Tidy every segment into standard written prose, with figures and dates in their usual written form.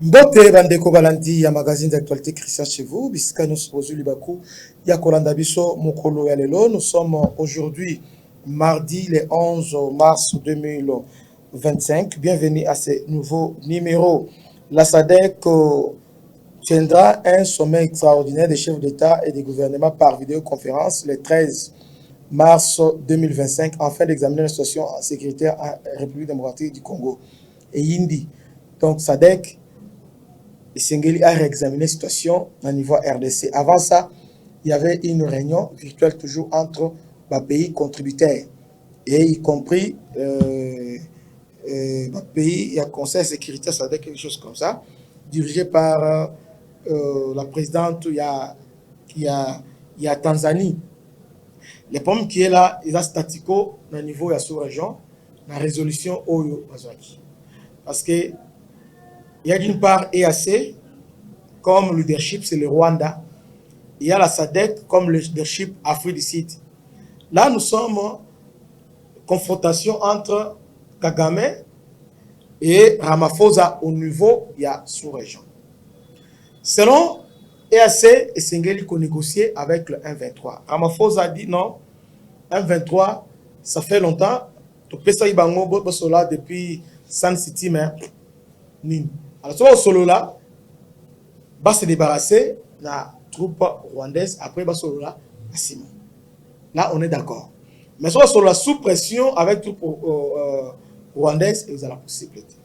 Mbote bandeko balandi ya magazine d'actualité Christian chez vous, bisika nous supposons libaku ya kolanda biso mokolo ya lelo. Nous sommes aujourd'hui mardi le 11 mars 2025. Bienvenue à ce nouveau numéro. La SADC tiendra un sommet extraordinaire des chefs d'État et des gouvernements par vidéoconférence le 13 mars 2025 afin d'examiner la situation sécuritaire en République démocratique du Congo et Yindi. Donc SADC et Sengeli a réexaminé la situation au niveau RDC. Avant ça, il y avait une réunion virtuelle toujours entre les pays contributeurs, et y compris les pays, il y a Conseil de sécurité, ça veut dire quelque chose comme ça, dirigé par la présidente, il y a Tanzanie. Le problème qui est là, il y a statico au niveau de la sous-région, la résolution Oyo Bazwaki. Parce que il y a d'une part EAC comme leadership, c'est le Rwanda. Il y a la SADC comme leadership Afrique du Sud. Là, nous sommes en confrontation entre Kagame et Ramaphosa au niveau de la sous-région. Selon EAC et Sengeli qu'on négocie avec le 1-23. Ramaphosa a dit non, 1-23, ça fait longtemps. Tu peux ça depuis Sun City, mais Nini. Alors, sur solo là, va se débarrasser de la troupe rwandaise. Après, va solo là, là, on est d'accord. Mais sur solo là, sous pression avec troupe rwandaise, vous avez la possibilité.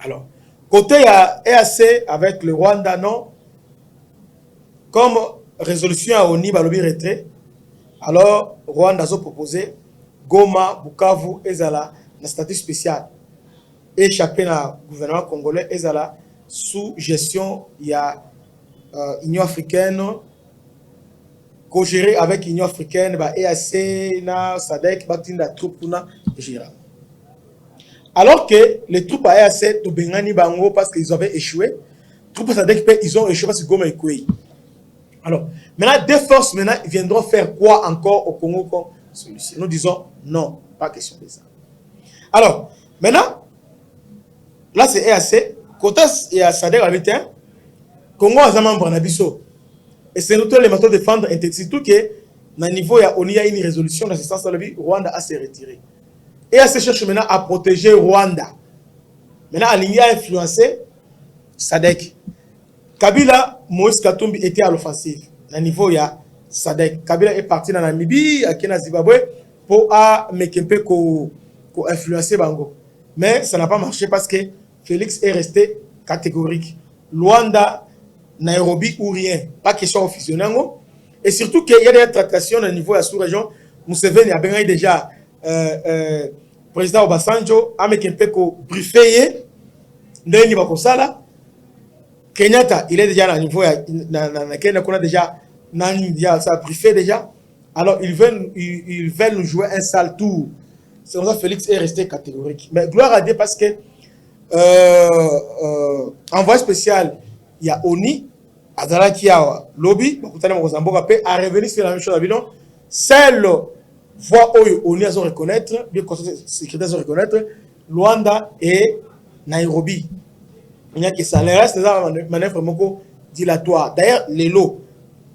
Alors, côté EAC avec le Rwanda, non, comme résolution à ONU, balobi retrait, alors Rwanda a proposé Goma, Bukavu, Ezala, la statut spécial. Échappé à gouvernement congolais et là sous gestion il y a Union africaine co-géré avec Union africaine bah EAC na SADC batinda troupe na général. Alors que les troupes à EAC to bengani bango parce qu'ils avaient échoué, troupes SADC ils ont échoué parce que Goma est coué. Alors maintenant deux forces maintenant viendront faire quoi encore au Congo comme celui-ci. Nous disons non, pas question de ça. Alors maintenant là, c'est EAC. Côté et à SADC à l'habitant, Congo a membre Nabiso. Et c'est nous tous les méthodes de défendre surtout que, dans le niveau, il y a une résolution d'assistance à la vie, Rwanda a se retiré. EAC cherche maintenant à protéger Rwanda. Maintenant, Alingi a influencé SADC. Kabila, Moïse Katumbi était à l'offensive. Dans le niveau, il y a SADC. Kabila est parti dans la Namibie, à Kenya, Zimbabwe, pour influencer Bango. Mais ça n'a pas marché parce que Félix est resté catégorique. Luanda, Nairobi ou rien. Pas question fusionner. Et surtout qu'il y a des tractations au niveau de la sous-région. Museveni a bien déjà président Obasanjo, avec un peu briefé. Kenyatta, il est déjà à niveau Kenya qu'on a déjà ça briefé déjà. Alors ils veulent nous jouer un sale tour. C'est pour ça que Félix est resté catégorique. Mais gloire à Dieu parce que envoyé spécial, il y a ONI, Azala qui a lobby, a revenu sur la même chose à Bilon. Celle voix où ONI a reconnaître, bien conseil sécurité a reconnaître, Luanda et Nairobi. Il y a que ça, le reste des manœuvres dilatoires. D'ailleurs, les lots,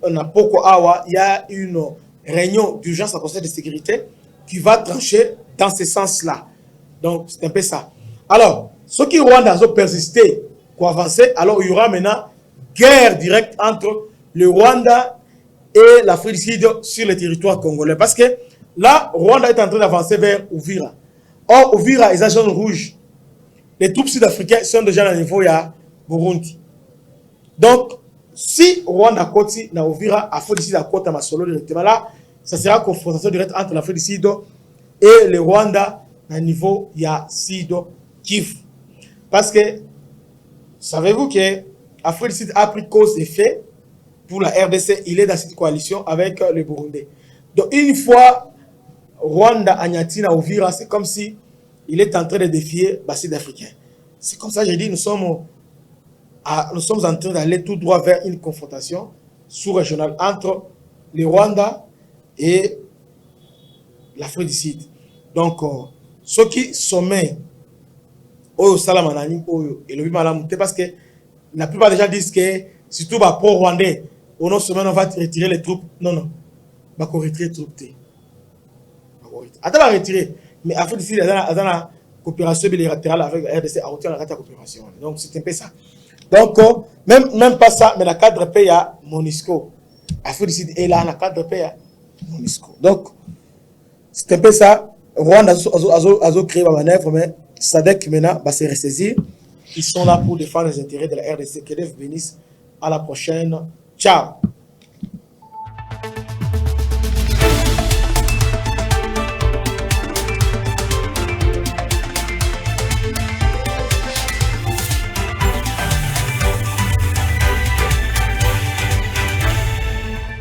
on a beaucoup awa, il y a une réunion d'urgence au Conseil de sécurité qui va trancher dans ce sens-là. Donc, c'est un peu ça. Alors, ceux qui Rwanda ont persisté pour avancer, alors il y aura maintenant guerre directe entre le Rwanda et l'Afrique du Sud sur le territoire congolais. Parce que là, Rwanda est en train d'avancer vers Uvira. Or, Uvira est la zone rouge. Les troupes sud-africaines sont déjà à niveau de Burundi. Donc, si Rwanda côté na Uvira, Afrique du Sud à côté à solo directement là, ça sera une confrontation directe entre l'Afrique du Sud et le Rwanda à niveau de Sido Kivu. Parce que, savez-vous que l'Afrique du Sud a pris cause et fait pour la RDC, il est dans cette coalition avec le Burundi. Donc, une fois Rwanda Anyati na Uvira, c'est comme si il est en train de défier les Sud-Africains. C'est comme ça que j'ai dit, nous sommes nous sommes en train d'aller tout droit vers une confrontation sous-régionale entre le Rwanda et l'Afrique du Sud. Donc, ceux qui sommet au Salamanani, et le Bimalamouté, parce que la plupart des gens disent que, surtout pro-rwandais, au non sommet, on va retirer les troupes. Non, non. On va retirer les troupes. Attends, on va retirer. Mais l'Afrique du Sud, il y a une coopération bilatérale avec la RDC, à retirer la coopération. Donc, c'est un peu ça. Donc, même pas ça, mais la cadre pays à Monisco. L'Afrique du Sud est là, la cadre pays à Monisco. Donc, c'est un peu ça. Rwanda a créé ma manœuvre, mais SADC maintenant va se ressaisir. Ils sont là pour défendre les intérêts de la RDC. Que Dieu bénisse. À la prochaine. Ciao.